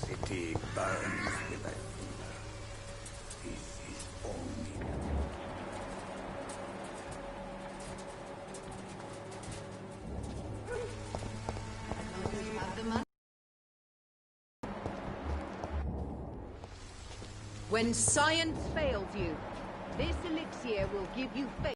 city burns with a fever. This is only... When science fails you, this elixir will give you faith.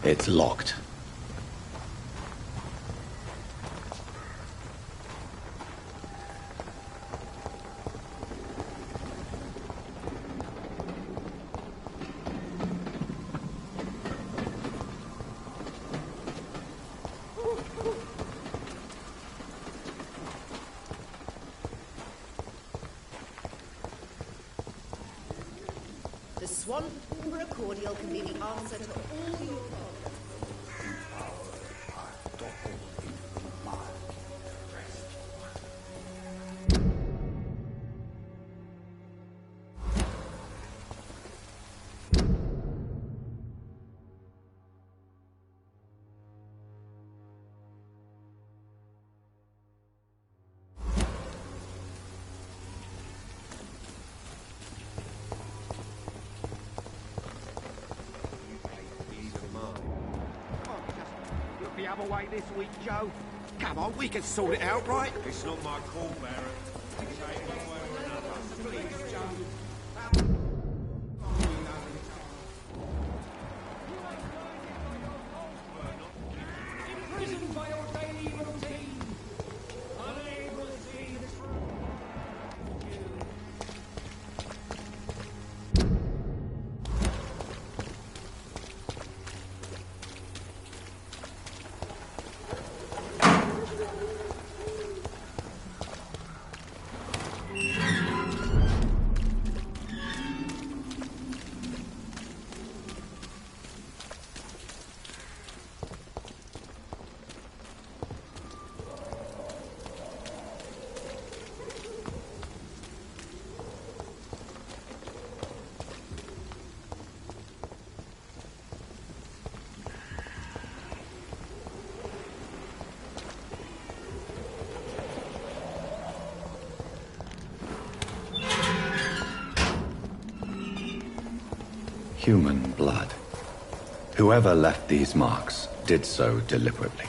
It's locked. The Swan Timber Cordial can be the answer to all your problems. The other way this week, Joe. Come on, we can sort it out, right? It's not my call, Baron. Please, Joe. Imprisoned by your daily routine, unable to see the truth. Human blood. Whoever left these marks did so deliberately.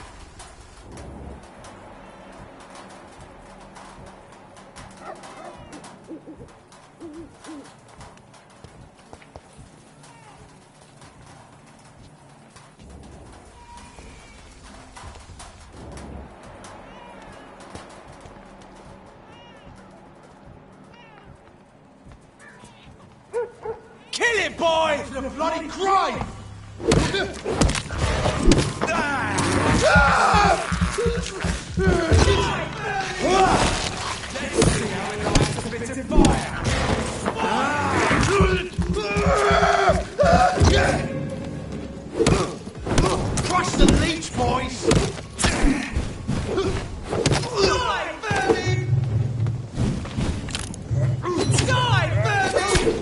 Kill it, boy! It's a bloody crime! Let's see how it likes a bit of fire! Crush the leech, boys! Die, vermin! Die, vermin!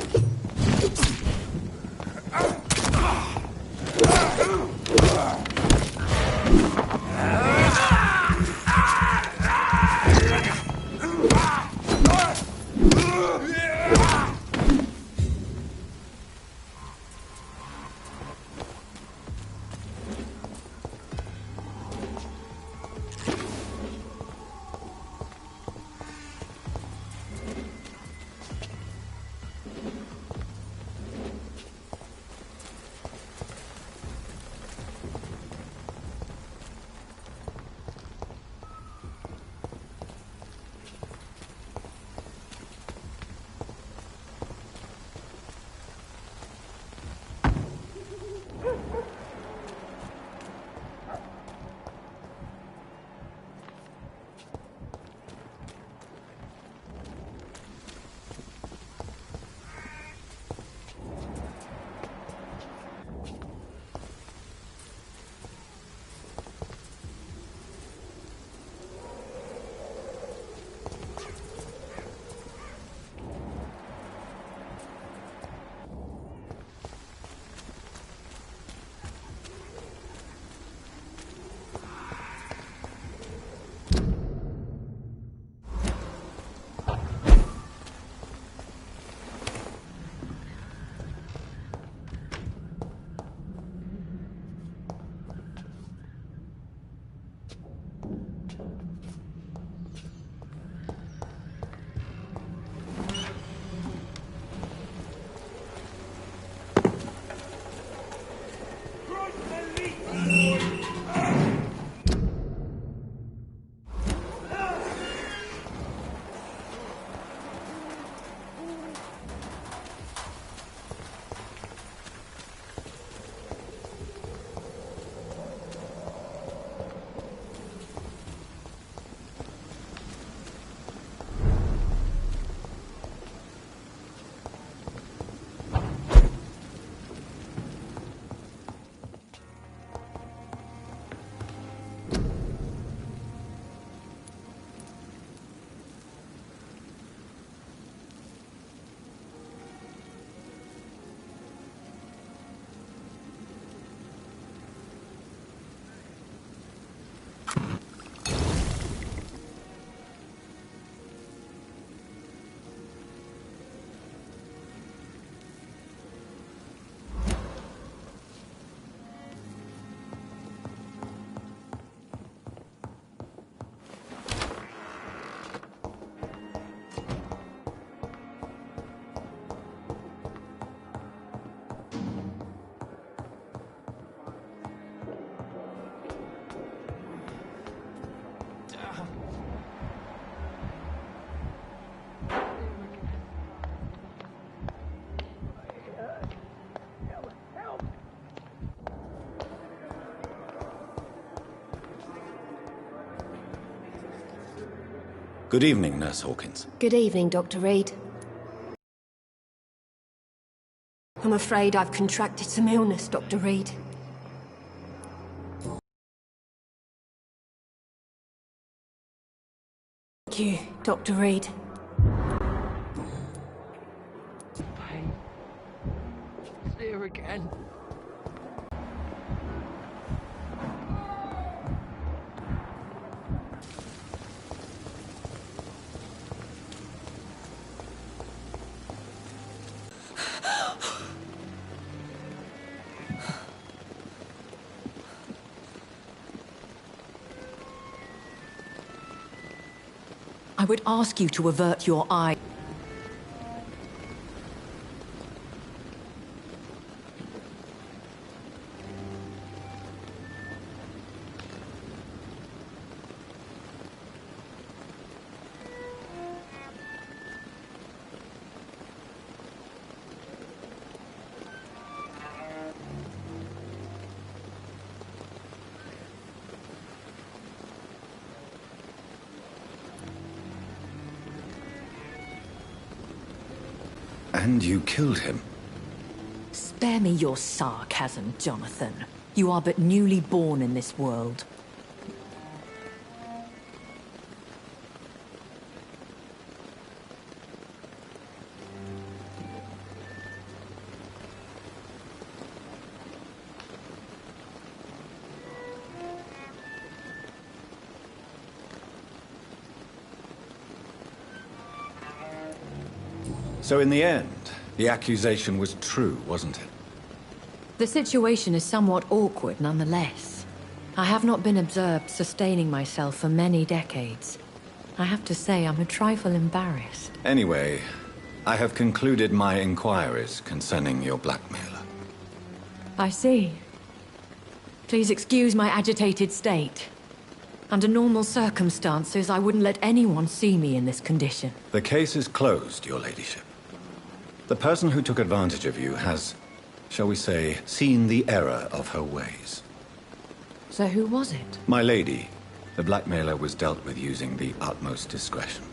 Good evening, Nurse Hawkins. Good evening, Dr. Reed. I'm afraid I've contracted some illness, Dr. Reed. Thank you, Dr. Reed. Pain. It's here again. I would ask you to avert your eye. And you killed him. Spare me your sarcasm, Jonathan. You are but newly born in this world. So in the end, the accusation was true, wasn't it? The situation is somewhat awkward nonetheless. I have not been observed sustaining myself for many decades. I have to say I'm a trifle embarrassed. Anyway, I have concluded my inquiries concerning your blackmailer. I see. Please excuse my agitated state. Under normal circumstances, I wouldn't let anyone see me in this condition. The case is closed, your ladyship. The person who took advantage of you has, shall we say, seen the error of her ways. So who was it? My lady, the blackmailer was dealt with using the utmost discretion.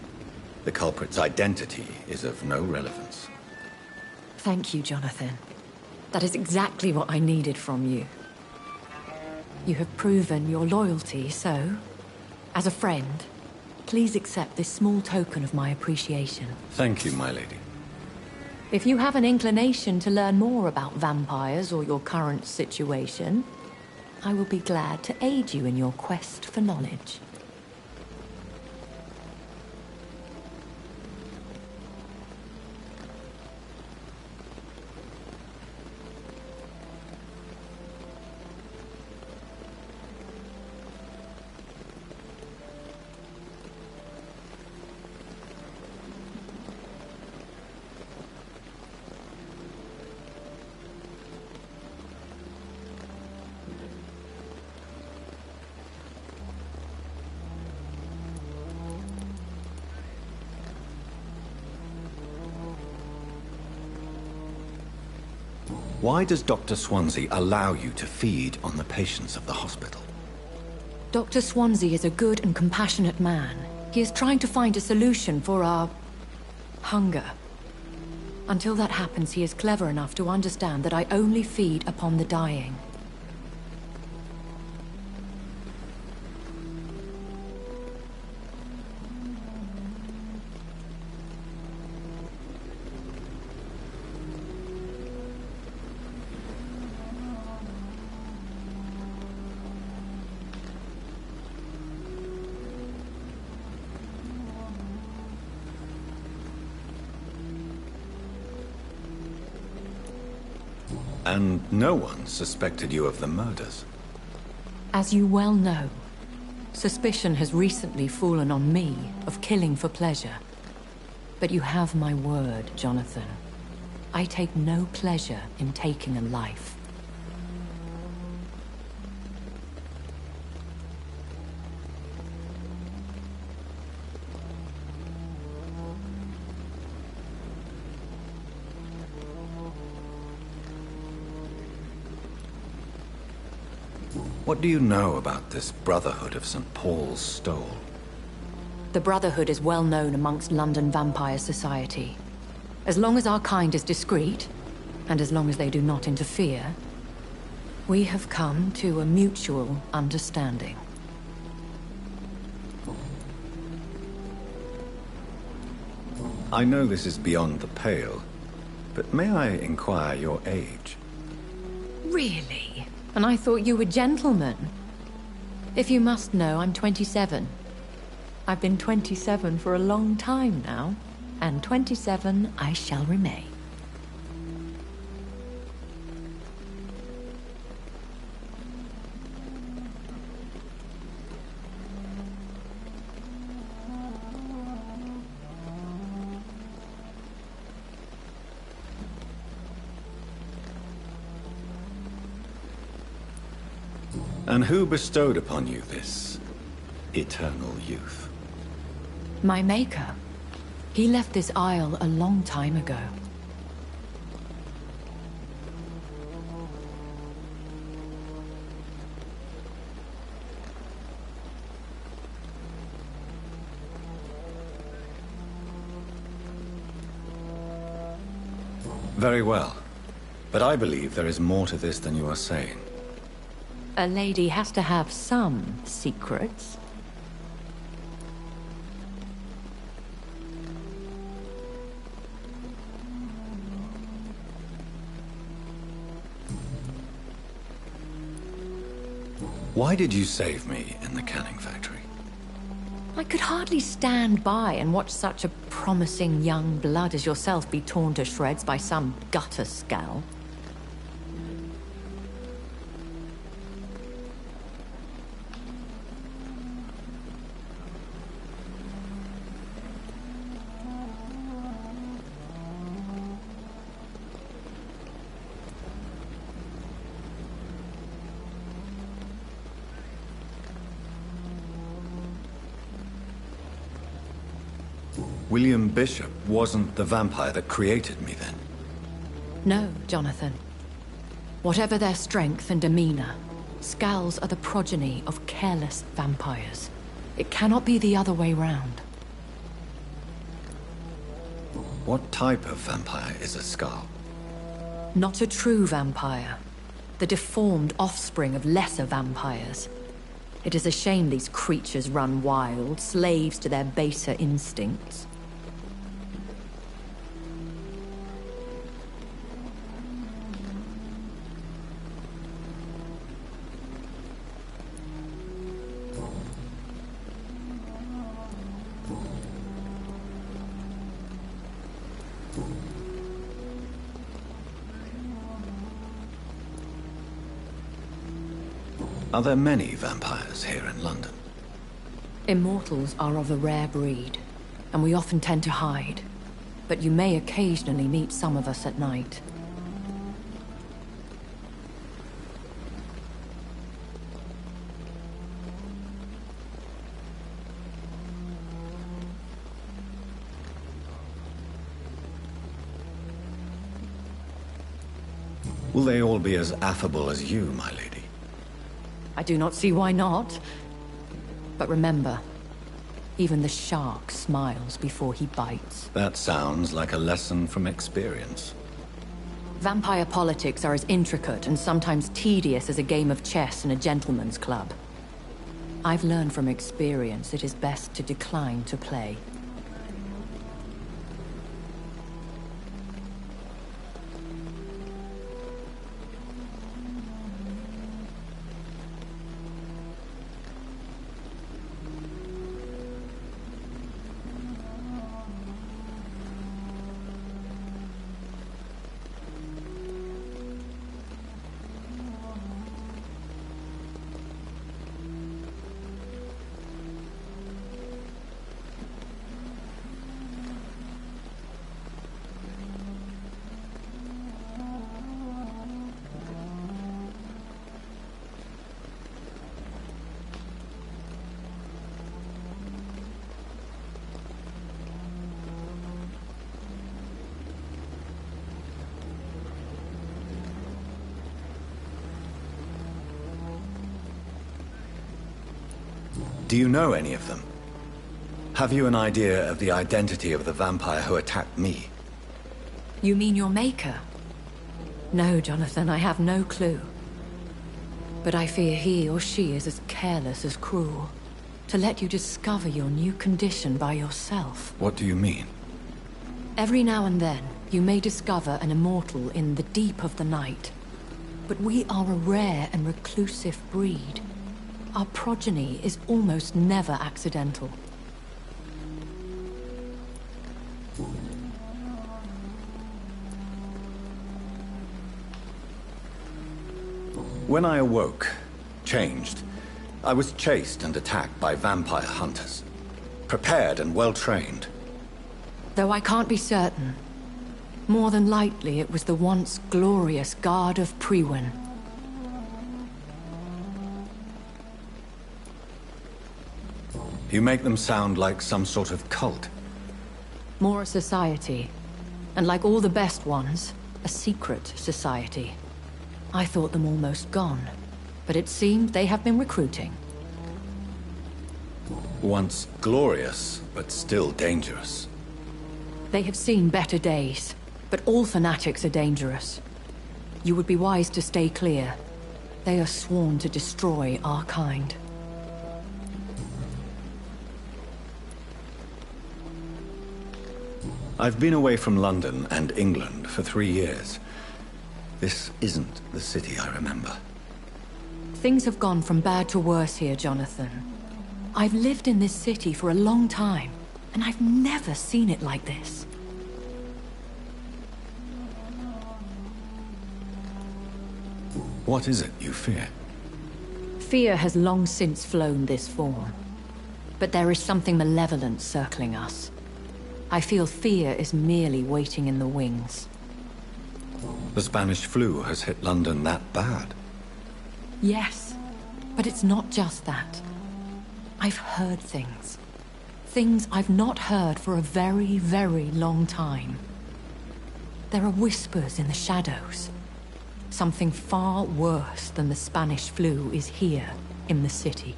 The culprit's identity is of no relevance. Thank you, Jonathan. That is exactly what I needed from you. You have proven your loyalty, so, as a friend, please accept this small token of my appreciation. Thank you, my lady. If you have an inclination to learn more about vampires or your current situation, I will be glad to aid you in your quest for knowledge. Why does Dr. Swansea allow you to feed on the patients of the hospital? Dr. Swansea is a good and compassionate man. He is trying to find a solution for our hunger. Until that happens, he is clever enough to understand that I only feed upon the dying. And no one suspected you of the murders. As you well know, suspicion has recently fallen on me of killing for pleasure. But you have my word, Jonathan. I take no pleasure in taking a life. What do you know about this Brotherhood of St. Paul's Stole? The Brotherhood is well known amongst London vampire society. As long as our kind is discreet, and as long as they do not interfere, we have come to a mutual understanding. I know this is beyond the pale, but may I inquire your age? Really? And I thought you were gentlemen. If you must know, I'm 27. I've been 27 for a long time now, and 27 I shall remain. And who bestowed upon you this eternal youth? My maker. He left this isle a long time ago. Very well. But I believe there is more to this than you are saying. A lady has to have some secrets. Why did you save me in the canning factory? I could hardly stand by and watch such a promising young blood as yourself be torn to shreds by some gutter scowl. William Bishop wasn't the vampire that created me then. No, Jonathan. Whatever their strength and demeanor, Scowls are the progeny of careless vampires. It cannot be the other way round. What type of vampire is a Skull? Not a true vampire. The deformed offspring of lesser vampires. It is a shame these creatures run wild, slaves to their baser instincts. Are there many vampires here in London? Immortals are of a rare breed, and we often tend to hide. But you may occasionally meet some of us at night. Will they all be as affable as you, my lady? I do not see why not. But remember, even the shark smiles before he bites. That sounds like a lesson from experience. Vampire politics are as intricate and sometimes tedious as a game of chess in a gentleman's club. I've learned from experience it is best to decline to play. Do you know any of them? Have you an idea of the identity of the vampire who attacked me? You mean your maker? No, Jonathan, I have no clue. But I fear he or she is as careless as cruel. To let you discover your new condition by yourself. What do you mean? Every now and then, you may discover an immortal in the deep of the night. But we are a rare and reclusive breed. Our progeny is almost never accidental. When I awoke, changed, I was chased and attacked by vampire hunters. Prepared and well-trained. Though I can't be certain. More than likely, it was the once glorious Guard of Priwen. You make them sound like some sort of cult. More a society. And like all the best ones, a secret society. I thought them almost gone. But it seemed they have been recruiting. Once glorious, but still dangerous. They have seen better days. But all fanatics are dangerous. You would be wise to stay clear. They are sworn to destroy our kind. I've been away from London and England for 3 years. This isn't the city I remember. Things have gone from bad to worse here, Jonathan. I've lived in this city for a long time, and I've never seen it like this. What is it you fear? Fear has long since flown this form. But there is something malevolent circling us. I feel fear is merely waiting in the wings. The Spanish flu has hit London that bad. Yes, but it's not just that. I've heard things. Things I've not heard for a very, very long time. There are whispers in the shadows. Something far worse than the Spanish flu is here in the city.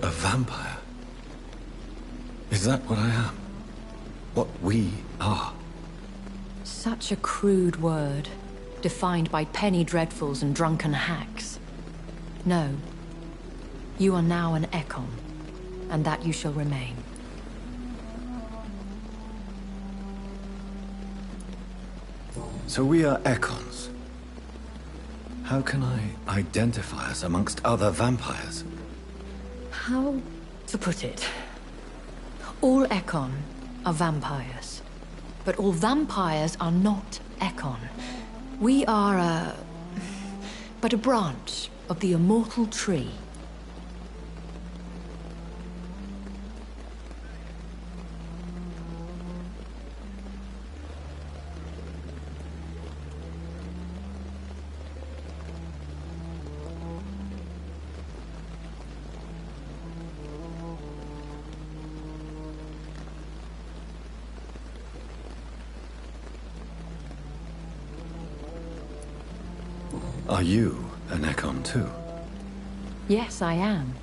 A vampire? Is that what I am? What we are? Such a crude word, defined by penny dreadfuls and drunken hacks. No. You are now an Ekon, and that you shall remain. So we are Ekons. How can I identify us amongst other vampires? How to put it? All Ekon are vampires. But all vampires are not Ekon. We are but a branch of the immortal tree. Are you an Ekon too? Yes, I am.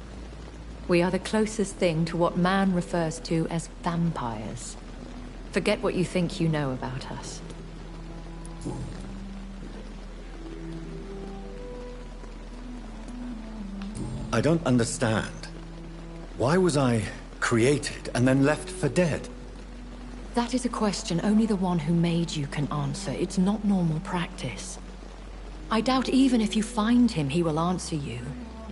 We are the closest thing to what man refers to as vampires. Forget what you think you know about us. I don't understand. Why was I created and then left for dead? That is a question only the one who made you can answer. It's not normal practice. I doubt even if you find him, he will answer you,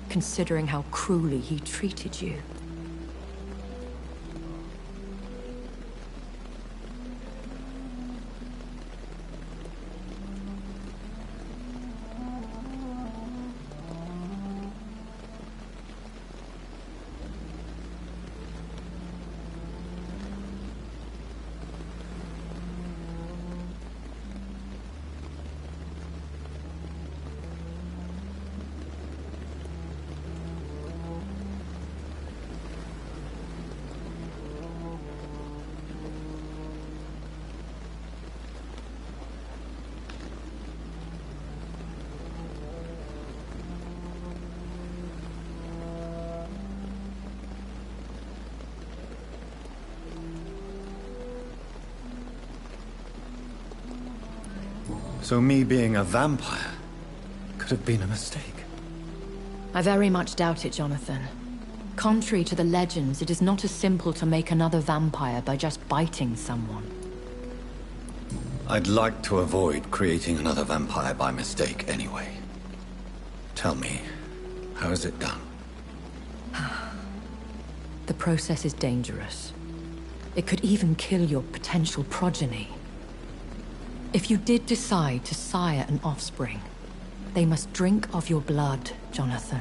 considering how cruelly he treated you. So me being a vampire could have been a mistake. I very much doubt it, Jonathan. Contrary to the legends, it is not as simple to make another vampire by just biting someone. I'd like to avoid creating another vampire by mistake anyway. Tell me, how is it done? The process is dangerous. It could even kill your potential progeny. If you did decide to sire an offspring, they must drink of your blood, Jonathan.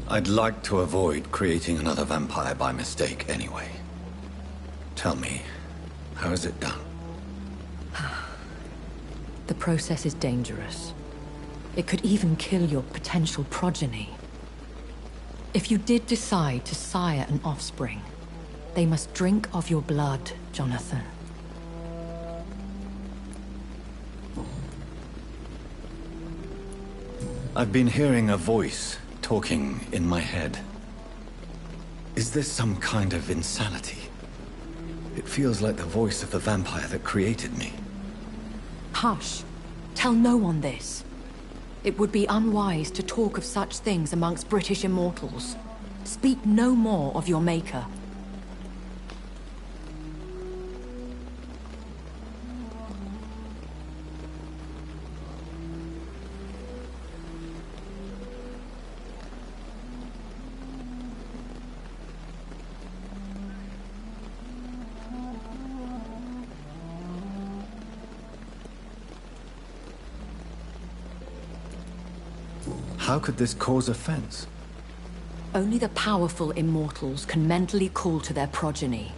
I'd like to avoid creating another vampire by mistake anyway. Tell me, how is it done? The process is dangerous. It could even kill your potential progeny. If you did decide to sire an offspring, they must drink of your blood, Jonathan. I've been hearing a voice talking in my head. Is this some kind of insanity? It feels like the voice of the vampire that created me. Hush. Tell no one this. It would be unwise to talk of such things amongst British immortals. Speak no more of your maker. How could this cause offense? Only the powerful immortals can mentally call to their progeny.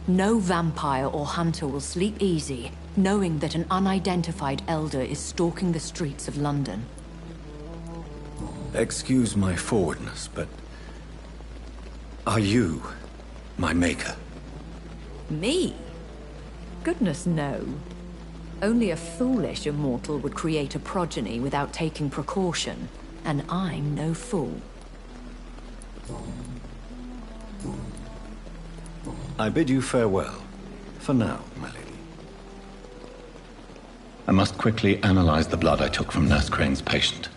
No vampire or hunter will sleep easy, knowing that an unidentified elder is stalking the streets of London. Excuse my forwardness, but... are you my maker? Me? Goodness, no. Only a foolish immortal would create a progeny without taking precaution, and I'm no fool. I bid you farewell. For now, my lady. I must quickly analyze the blood I took from Nurse Crane's patient.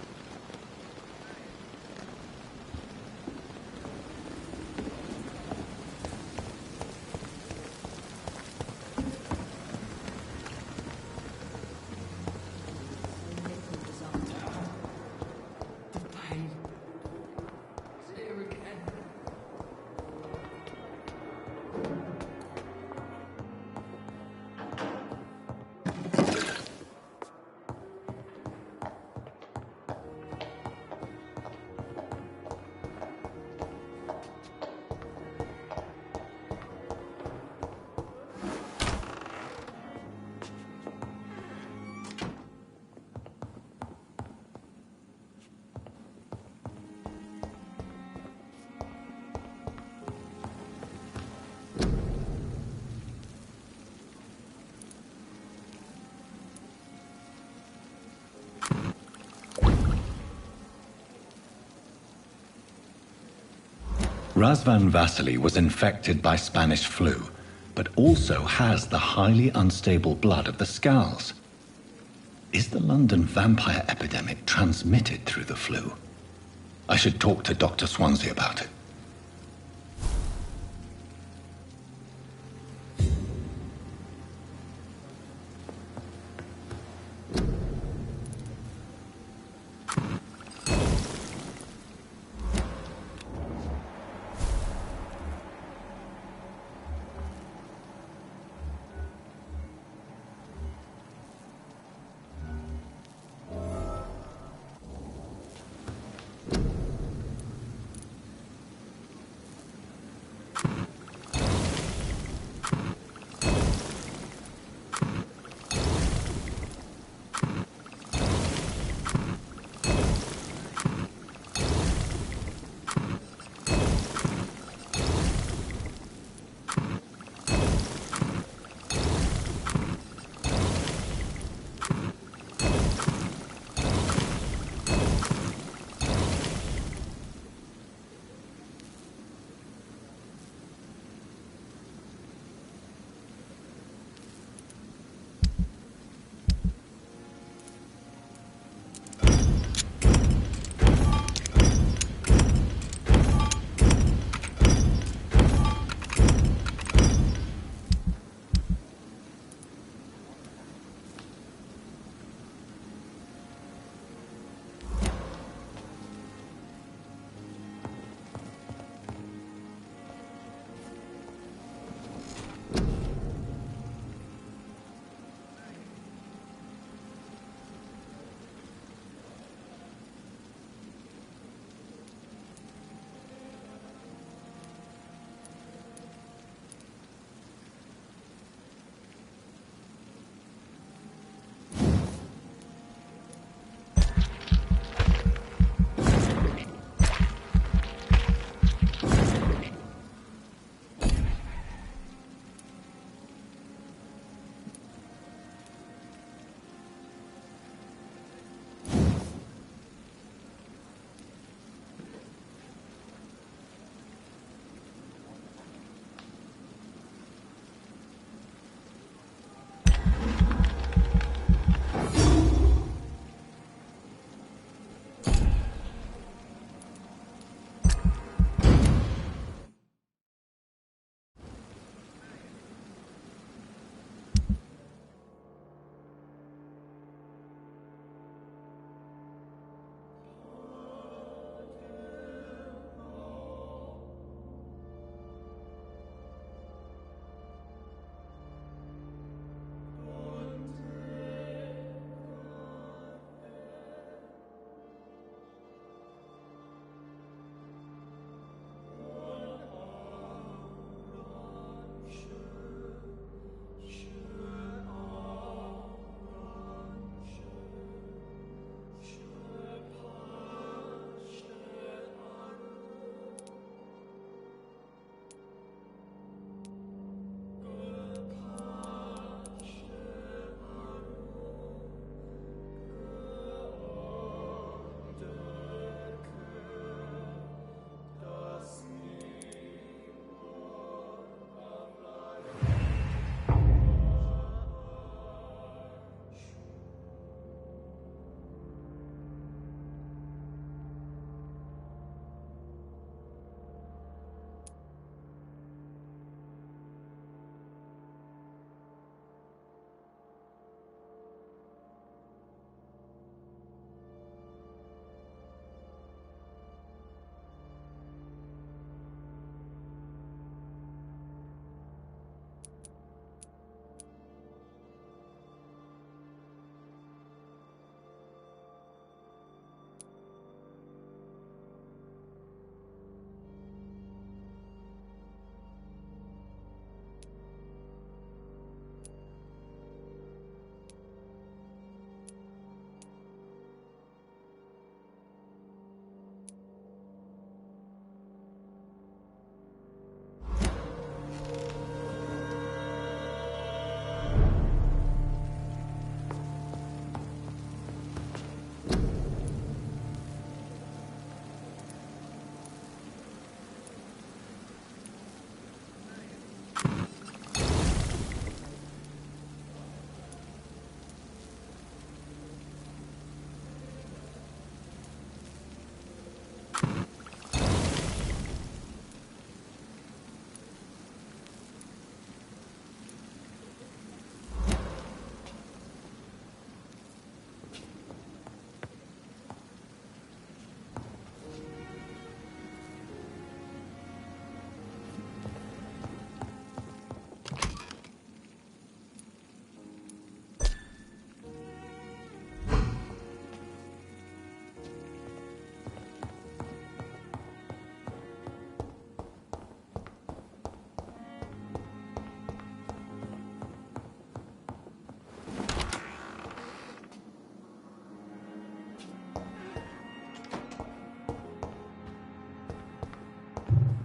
Razvan Vasily was infected by Spanish flu, but also has the highly unstable blood of the Scowls. Is the London vampire epidemic transmitted through the flu? I should talk to Dr. Swansea about it.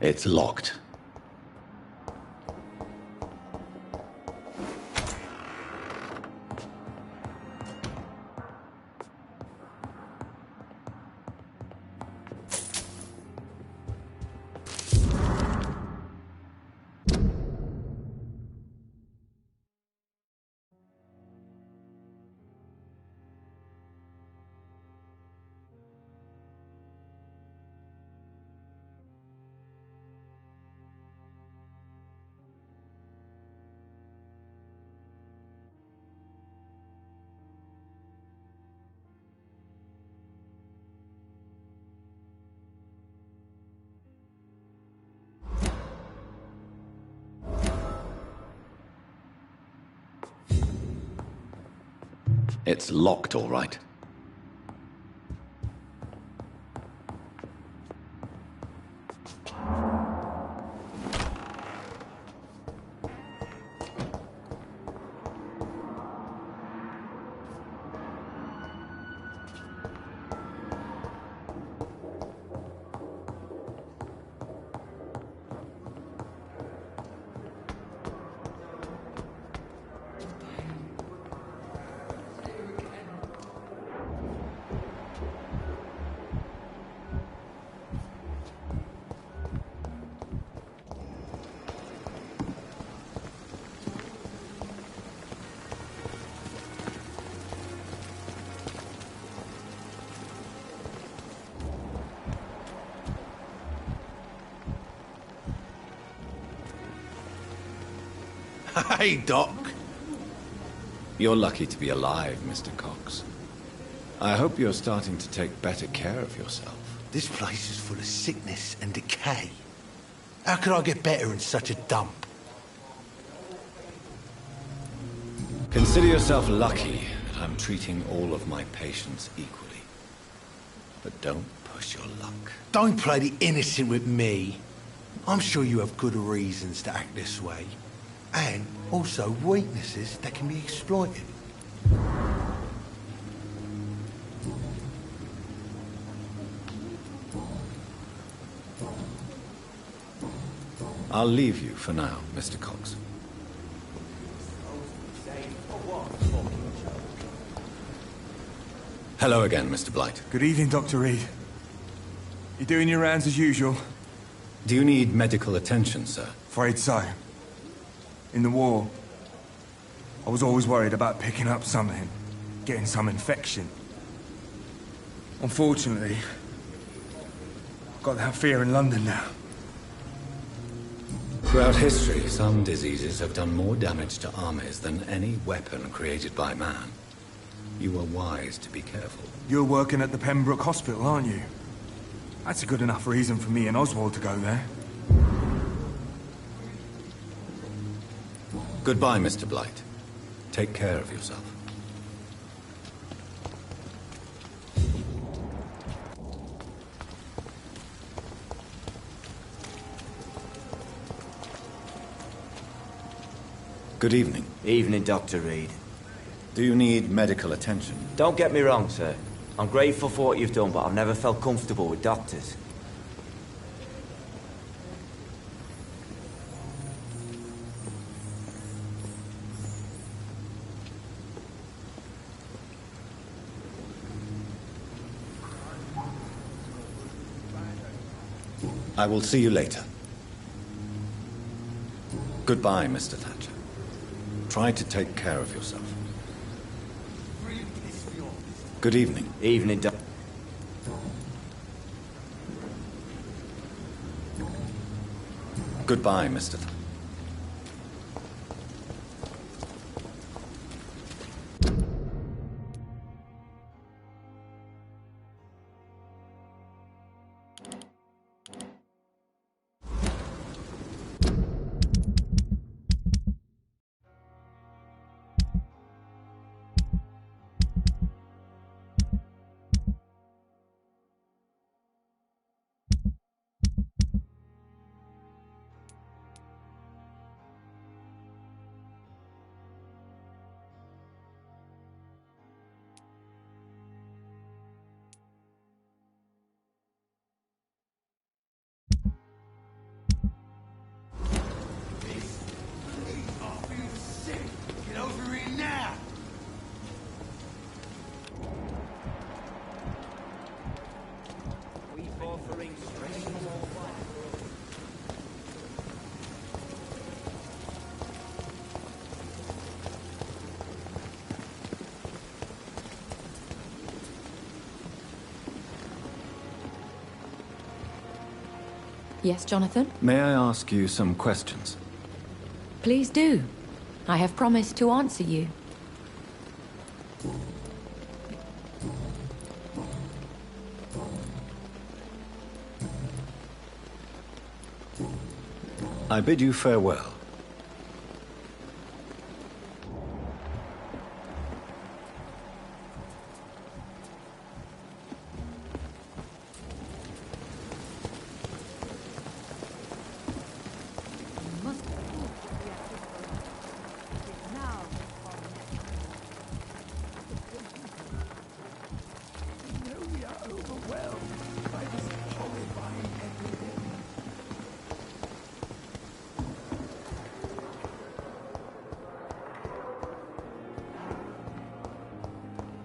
It's locked. It's locked, all right. Hey, Doc. You're lucky to be alive, Mr. Cox. I hope you're starting to take better care of yourself. This place is full of sickness and decay. How could I get better in such a dump? Consider yourself lucky that I'm treating all of my patients equally. But don't push your luck. Don't play the innocent with me. I'm sure you have good reasons to act this way. And also weaknesses that can be exploited. I'll leave you for now, Mr. Cox. Hello again, Mr. Blight. Good evening, Dr. Reed. You doing your rounds as usual? Do you need medical attention, sir? Afraid so. In the war, I was always worried about picking up something, getting some infection. Unfortunately, I've got that fear in London now. Throughout history, some diseases have done more damage to armies than any weapon created by man. You are wise to be careful. You're working at the Pembroke Hospital, aren't you? That's a good enough reason for me and Oswald to go there. Goodbye, Mr. Blight. Take care of yourself. Good evening. Evening, Dr. Reed. Do you need medical attention? Don't get me wrong, sir. I'm grateful for what you've done, but I've never felt comfortable with doctors. I will see you later. Goodbye, Mr. Thatcher. Try to take care of yourself. Good evening. Evening, Doc. Goodbye, Mr. Thatcher. Yes, Jonathan? May I ask you some questions? Please do. I have promised to answer you. I bid you farewell.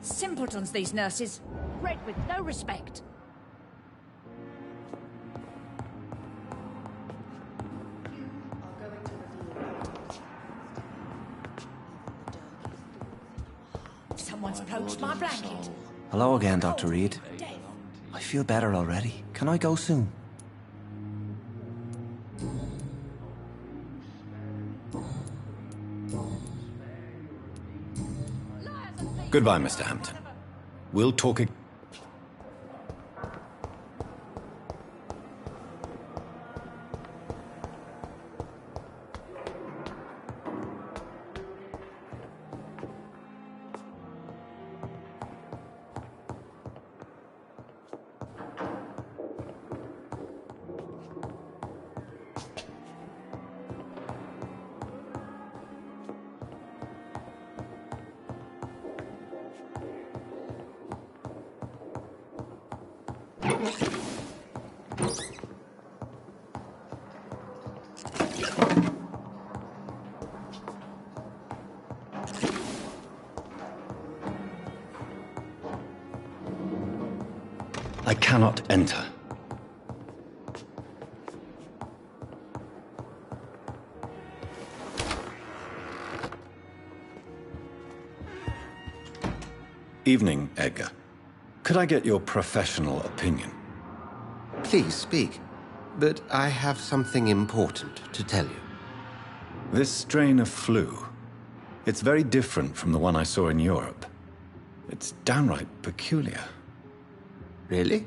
Simpletons, these nurses. Bred with no respect. Someone's poached my blanket. Hello again, Dr. Reed. I feel better already. Can I go soon? Goodbye, Mr. Hampton. We'll talk again. I cannot enter. Evening, Edgar. Could I get your professional opinion? Please speak, but I have something important to tell you. This strain of flu, it's very different from the one I saw in Europe. It's downright peculiar. Really?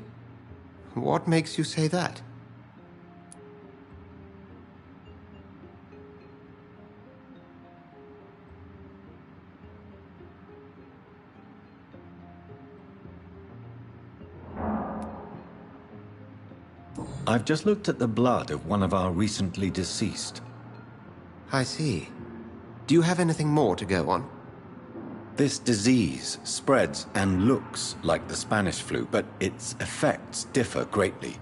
What makes you say that? I've just looked at the blood of one of our recently deceased. I see. Do you have anything more to go on? This disease spreads and looks like the Spanish flu, but its effects differ greatly.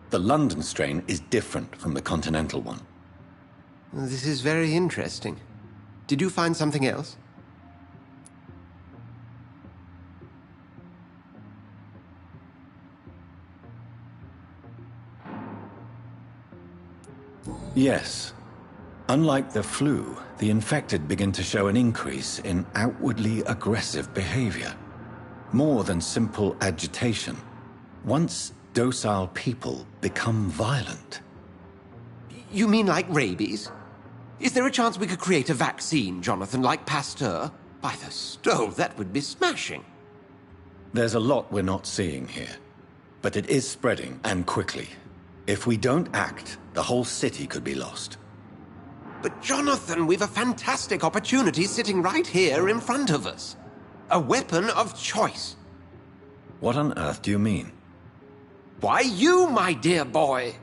The London strain is different from the continental one. This is very interesting. Did you find something else? Yes. Unlike the flu, the infected begin to show an increase in outwardly aggressive behavior. More than simple agitation. Once docile people become violent. You mean like rabies? Is there a chance we could create a vaccine, Jonathan, like Pasteur? By the stove, that would be smashing. There's a lot we're not seeing here. But it is spreading, and quickly. If we don't act, the whole city could be lost. But Jonathan, we've a fantastic opportunity sitting right here in front of us. A weapon of choice. What on earth do you mean? Why, you, my dear boy.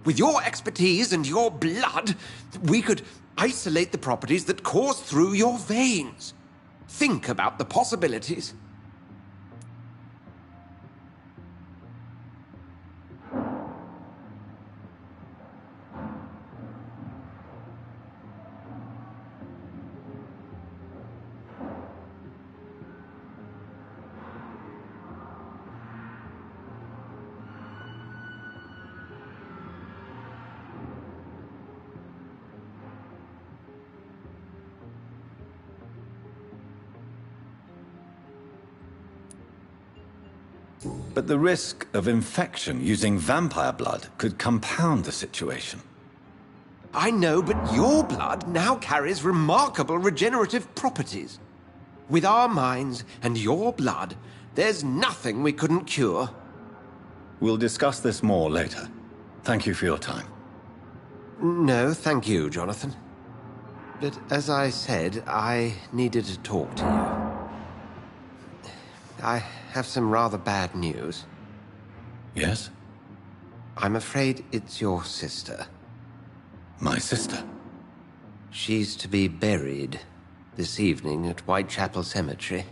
With your expertise and your blood, we could isolate the properties that course through your veins. Think about the possibilities. But the risk of infection using vampire blood could compound the situation. I know, but your blood now carries remarkable regenerative properties. With our minds and your blood, there's nothing we couldn't cure. We'll discuss this more later. Thank you for your time. No, thank you, Jonathan. But as I said, I needed to talk to you. I have some rather bad news. Yes? I'm afraid it's your sister. My sister? She's to be buried this evening at Whitechapel Cemetery.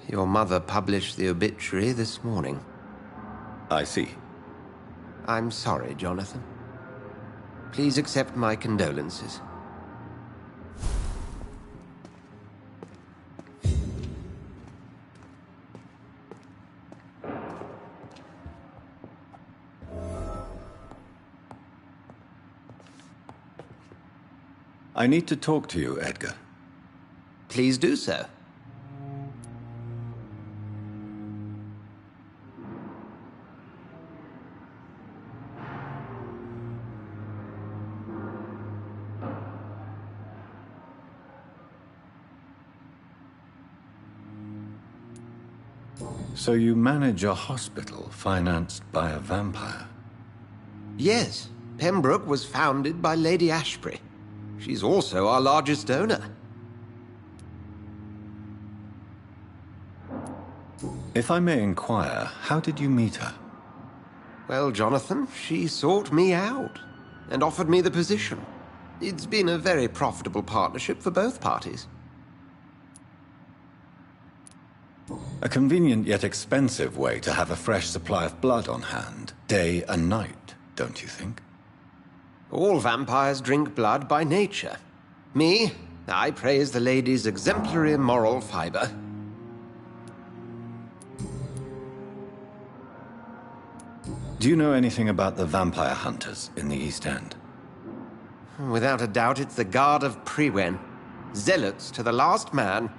Your mother published the obituary this morning. I see. I'm sorry, Jonathan. Please accept my condolences. I need to talk to you, Edgar. Please do so. So you manage a hospital financed by a vampire? Yes, Pembroke was founded by Lady Ashbury. She's also our largest donor. If I may inquire, how did you meet her? Well, Jonathan, she sought me out and offered me the position. It's been a very profitable partnership for both parties. A convenient yet expensive way to have a fresh supply of blood on hand, day and night, don't you think? All vampires drink blood by nature. Me, I praise the lady's exemplary moral fiber. Do you know anything about the vampire hunters in the East End? Without a doubt, it's the Guard of Priwen. Zealots to the last man.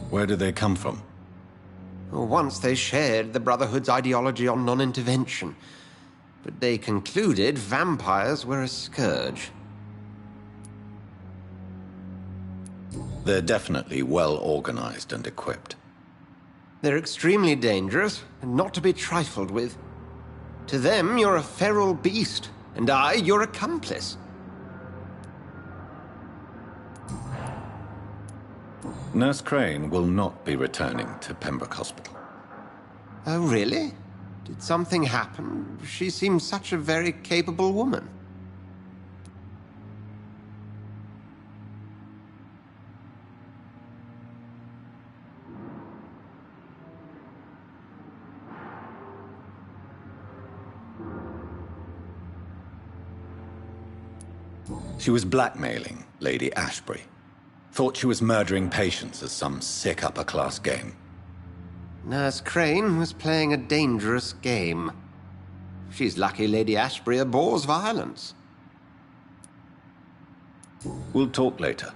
Where do they come from? Once they shared the Brotherhood's ideology on non-intervention, but they concluded vampires were a scourge. They're definitely well organized and equipped. They're extremely dangerous and not to be trifled with. To them, you're a feral beast, and I, your accomplice. Nurse Crane will not be returning to Pembroke Hospital. Oh, really? Did something happen? She seems such a very capable woman. She was blackmailing Lady Ashbury. Thought she was murdering patients as some sick upper-class game. Nurse Crane was playing a dangerous game. She's lucky Lady Ashbury abhors violence. We'll talk later.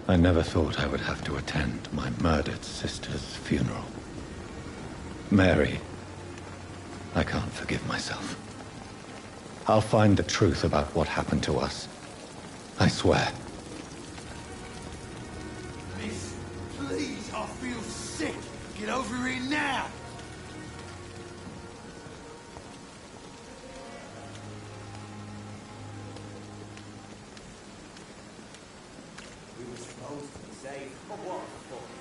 I never thought I would have to attend my murdered sister's funeral. Mary, I can't forgive myself. I'll find the truth about what happened to us. I swear. Miss, please, I feel sick. Get over here now. We were supposed to be safe. But what the fuck?